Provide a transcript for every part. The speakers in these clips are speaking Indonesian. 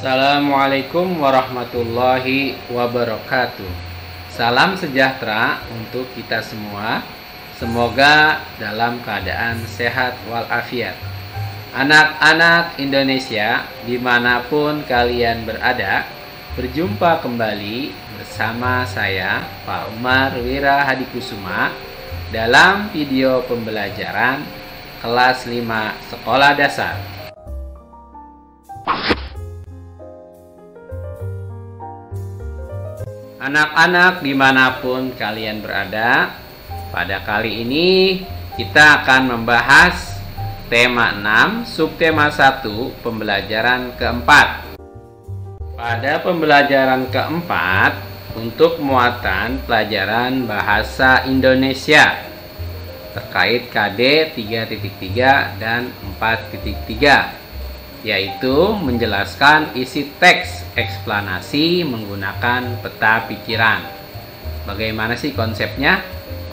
Assalamualaikum warahmatullahi wabarakatuh. Salam sejahtera untuk kita semua. Semoga dalam keadaan sehat walafiat. Anak-anak Indonesia, dimanapun kalian berada, berjumpa kembali bersama saya, Pak Umar Wira Hadikusuma, dalam video pembelajaran kelas 5 sekolah dasar. Anak-anak dimanapun kalian berada, pada kali ini kita akan membahas tema 6, subtema 1, pembelajaran keempat. Pada pembelajaran keempat, untuk muatan pelajaran bahasa Indonesia terkait KD 3.3 dan 4.3, yaitu menjelaskan isi teks eksplanasi menggunakan peta pikiran. Bagaimana sih konsepnya?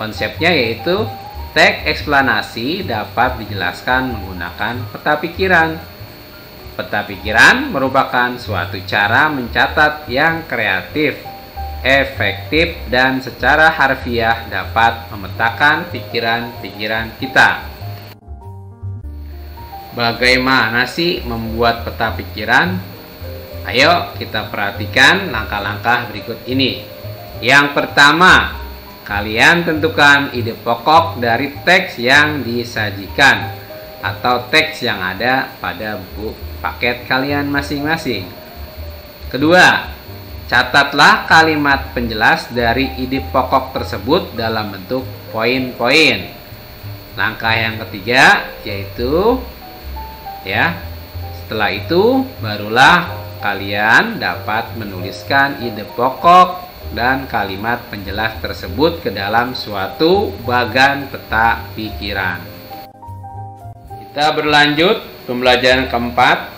Konsepnya yaitu teks eksplanasi dapat dijelaskan menggunakan peta pikiran. Peta pikiran merupakan suatu cara mencatat yang kreatif, efektif, dan secara harfiah dapat memetakan pikiran-pikiran kita. Bagaimana sih membuat peta pikiran? Ayo kita perhatikan langkah-langkah berikut ini. Yang pertama, kalian tentukan ide pokok dari teks yang disajikan atau teks yang ada pada buku paket kalian masing-masing. Kedua, catatlah kalimat penjelas dari ide pokok tersebut dalam bentuk poin-poin. Langkah yang ketiga yaitu setelah itu barulah kalian dapat menuliskan ide pokok dan kalimat penjelas tersebut ke dalam suatu bagan peta pikiran. Kita berlanjut pembelajaran keempat,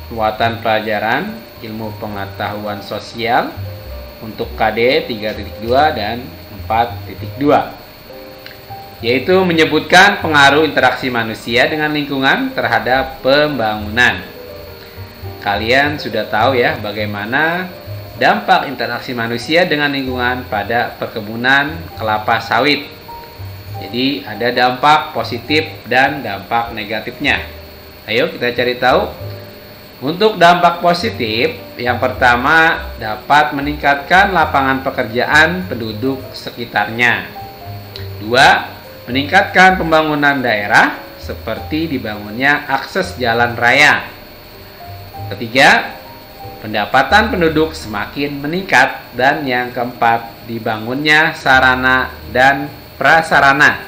muatan pelajaran ilmu pengetahuan sosial untuk KD 3.2 dan 4.2. Yaitu menyebutkan pengaruh interaksi manusia dengan lingkungan terhadap pembangunan. Kalian sudah tahu ya bagaimana dampak interaksi manusia dengan lingkungan pada perkebunan kelapa sawit. Jadi ada dampak positif dan dampak negatifnya. Ayo kita cari tahu. Untuk dampak positif, yang pertama dapat meningkatkan lapangan pekerjaan penduduk sekitarnya. Dua, meningkatkan pembangunan daerah seperti dibangunnya akses jalan raya. Ketiga, pendapatan penduduk semakin meningkat. Dan yang keempat, dibangunnya sarana dan prasarana.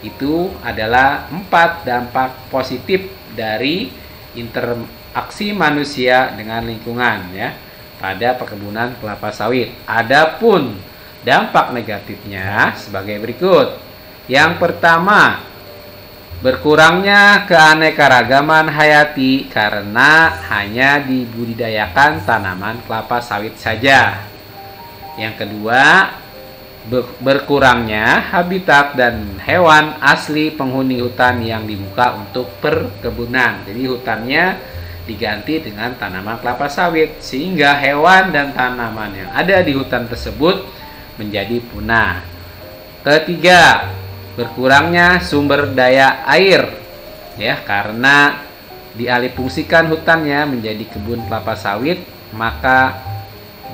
Itu adalah 4 dampak positif dari interaksi manusia dengan lingkungan pada perkebunan kelapa sawit. Adapun dampak negatifnya sebagai berikut. Yang pertama, berkurangnya keanekaragaman hayati karena hanya dibudidayakan tanaman kelapa sawit saja. Yang kedua, berkurangnya habitat dan hewan asli penghuni hutan yang dibuka untuk perkebunan. Jadi hutannya diganti dengan tanaman kelapa sawit sehingga hewan dan tanaman yang ada di hutan tersebut menjadi punah. Ketiga, berkurangnya sumber daya air karena dialihfungsikan hutannya menjadi kebun kelapa sawit, maka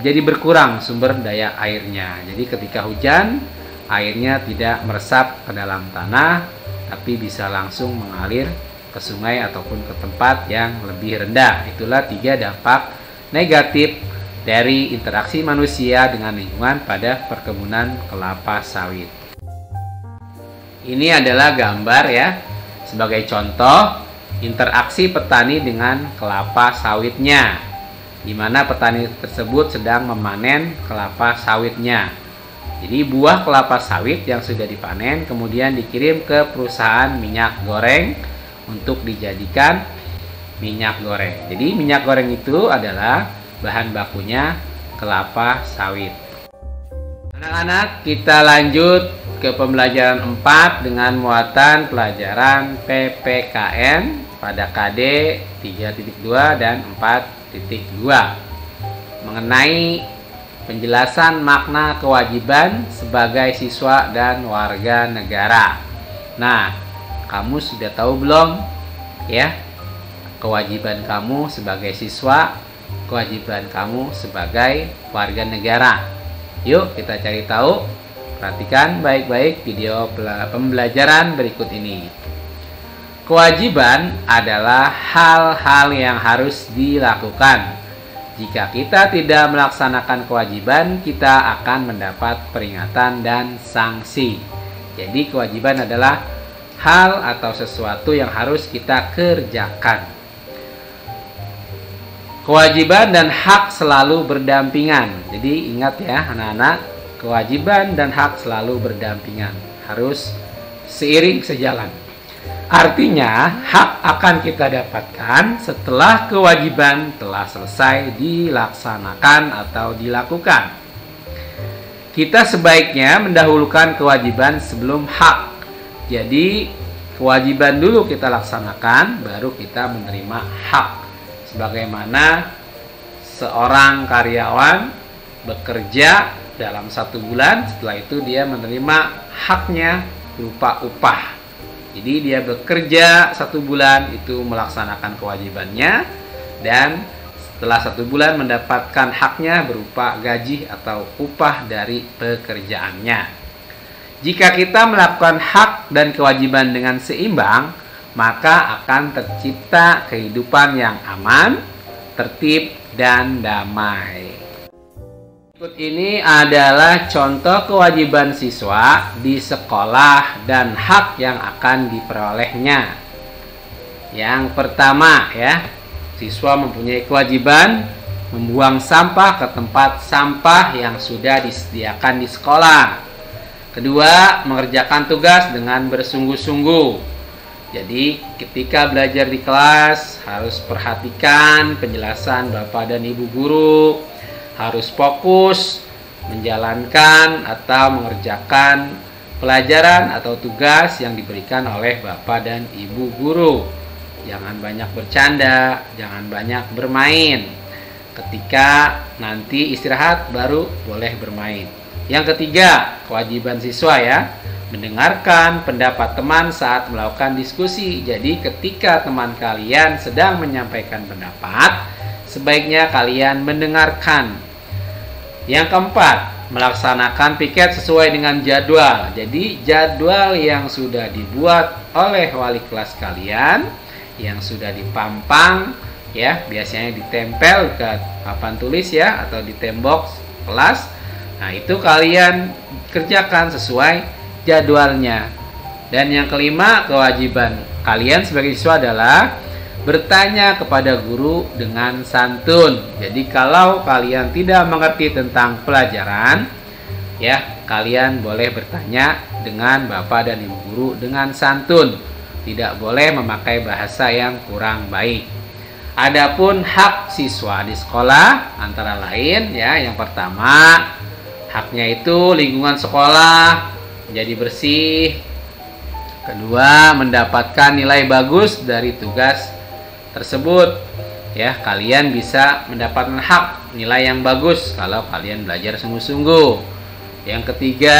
jadi berkurang sumber daya airnya. Jadi ketika hujan, airnya tidak meresap ke dalam tanah tapi bisa langsung mengalir ke sungai ataupun ke tempat yang lebih rendah. Itulah 3 dampak negatif dari interaksi manusia dengan lingkungan pada perkebunan kelapa sawit. Ini adalah gambar sebagai contoh interaksi petani dengan kelapa sawitnya, di mana petani tersebut sedang memanen kelapa sawitnya. Jadi buah kelapa sawit yang sudah dipanen kemudian dikirim ke perusahaan minyak goreng untuk dijadikan minyak goreng. Jadi minyak goreng itu adalah bahan bakunya kelapa sawit. Anak-anak, kita lanjut ke pembelajaran 4 dengan muatan pelajaran PPKN pada KD 3.2 dan 4.2. mengenai penjelasan makna kewajiban sebagai siswa dan warga negara. Nah, kamu sudah tahu belum ya kewajiban kamu sebagai siswa, kewajiban kamu sebagai warga negara? Yuk kita cari tahu. Perhatikan baik-baik video pembelajaran berikut ini. Kewajiban adalah hal-hal yang harus dilakukan. Jika kita tidak melaksanakan kewajiban, kita akan mendapat peringatan dan sanksi. Jadi kewajiban adalah hal atau sesuatu yang harus kita kerjakan. Kewajiban dan hak selalu berdampingan. Jadi ingat ya anak-anak, kewajiban dan hak selalu berdampingan. Harus seiring sejalan. Artinya, hak akan kita dapatkan setelah kewajiban telah selesai dilaksanakan atau dilakukan. Kita sebaiknya mendahulukan kewajiban sebelum hak. Jadi, kewajiban dulu kita laksanakan, baru kita menerima hak. Sebagaimana seorang karyawan bekerja dalam 1 bulan, setelah itu dia menerima haknya berupa upah. Jadi dia bekerja 1 bulan itu melaksanakan kewajibannya, dan setelah 1 bulan mendapatkan haknya berupa gaji atau upah dari pekerjaannya. Jika kita melakukan hak dan kewajiban dengan seimbang, maka akan tercipta kehidupan yang aman, tertib, dan damai. Berikut ini adalah contoh kewajiban siswa di sekolah dan hak yang akan diperolehnya. Yang pertama ya, siswa mempunyai kewajiban membuang sampah ke tempat sampah yang sudah disediakan di sekolah. Kedua, mengerjakan tugas dengan bersungguh-sungguh. Jadi ketika belajar di kelas harus perhatikan penjelasan Bapak dan Ibu guru, harus fokus menjalankan atau mengerjakan pelajaran atau tugas yang diberikan oleh Bapak dan Ibu guru. Jangan banyak bercanda, jangan banyak bermain. Ketika nanti istirahat baru boleh bermain. Yang ketiga, kewajiban siswa ya, mendengarkan pendapat teman saat melakukan diskusi. Jadi ketika teman kalian sedang menyampaikan pendapat, sebaiknya kalian mendengarkan. Yang keempat, melaksanakan piket sesuai dengan jadwal. Jadi jadwal yang sudah dibuat oleh wali kelas kalian, yang sudah dipampang ya, biasanya ditempel ke papan tulis ya, atau di tembok kelas. Nah itu kalian kerjakan sesuai jadwalnya. Dan yang kelima, kewajiban kalian sebagai siswa adalah bertanya kepada guru dengan santun. Jadi kalau kalian tidak mengerti tentang pelajaran ya, kalian boleh bertanya dengan Bapak dan Ibu guru dengan santun. Tidak boleh memakai bahasa yang kurang baik. Adapun hak siswa di sekolah antara lain ya, yang pertama haknya itu lingkungan sekolah menjadi bersih. Kedua, mendapatkan nilai bagus dari tugas tersebut ya. Kalian bisa mendapatkan hak nilai yang bagus kalau kalian belajar sungguh-sungguh. Yang ketiga,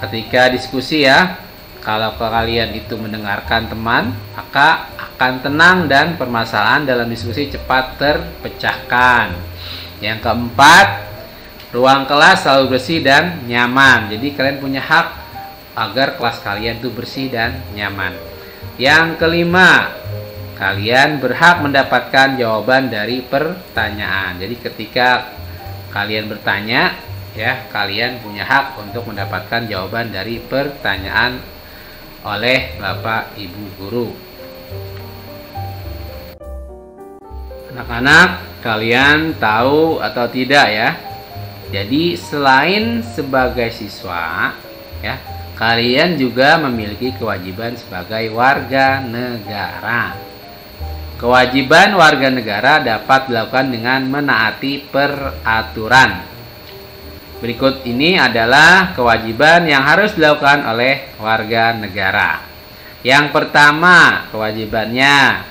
ketika diskusi ya, kalau kalian itu mendengarkan teman, maka akan tenang dan permasalahan dalam diskusi cepat terpecahkan. Yang keempat, ruang kelas selalu bersih dan nyaman. Jadi kalian punya hak agar kelas kalian itu bersih dan nyaman. Yang kelima, kalian berhak mendapatkan jawaban dari pertanyaan. Jadi ketika kalian bertanya ya, kalian punya hak untuk mendapatkan jawaban dari pertanyaan oleh Bapak Ibu guru. Anak-anak, kalian tahu atau tidak ya? Jadi selain sebagai siswa ya, kalian juga memiliki kewajiban sebagai warga negara. Kewajiban warga negara dapat dilakukan dengan menaati peraturan. Berikut ini adalah kewajiban yang harus dilakukan oleh warga negara. Yang pertama, kewajibannya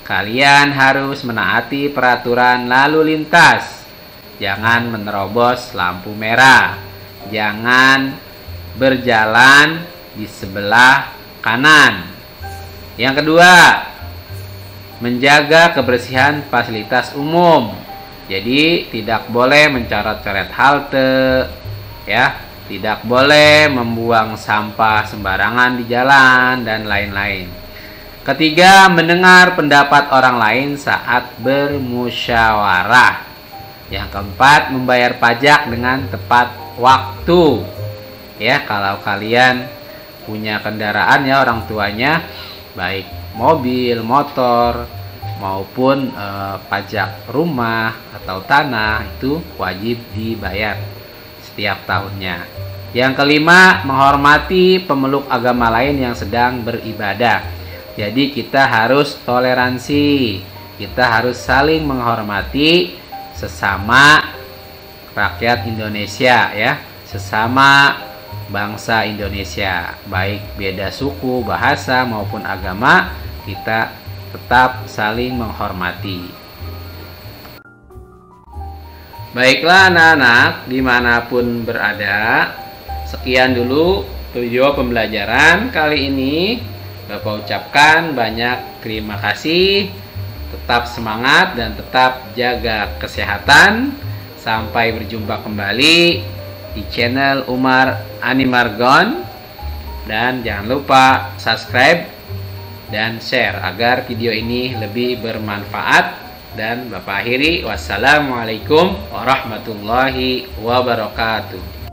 kalian harus menaati peraturan lalu lintas. Jangan menerobos lampu merah. Jangan berjalan di sebelah kanan. Yang kedua, menjaga kebersihan fasilitas umum. Jadi tidak boleh mencoret-coret halte, ya, tidak boleh membuang sampah sembarangan di jalan dan lain-lain. Ketiga, mendengar pendapat orang lain saat bermusyawarah. Yang keempat, membayar pajak dengan tepat waktu. Ya, kalau kalian punya kendaraan, ya, orang tuanya baik mobil, motor maupun pajak rumah atau tanah itu wajib dibayar setiap tahunnya. Yang kelima, menghormati pemeluk agama lain yang sedang beribadah. Jadi kita harus toleransi, kita harus saling menghormati sesama rakyat Indonesia, ya, sesama bangsa Indonesia, baik beda suku, bahasa maupun agama, kita tetap saling menghormati. Baiklah anak-anak, dimanapun berada, sekian dulu video pembelajaran kali ini. Bapak ucapkan banyak terima kasih. Tetap semangat dan tetap jaga kesehatan. Sampai berjumpa kembali di channel Umar Animargon. Dan jangan lupa subscribe dan share agar video ini lebih bermanfaat. Dan Bapak akhiri, wassalamualaikum warahmatullahi wabarakatuh.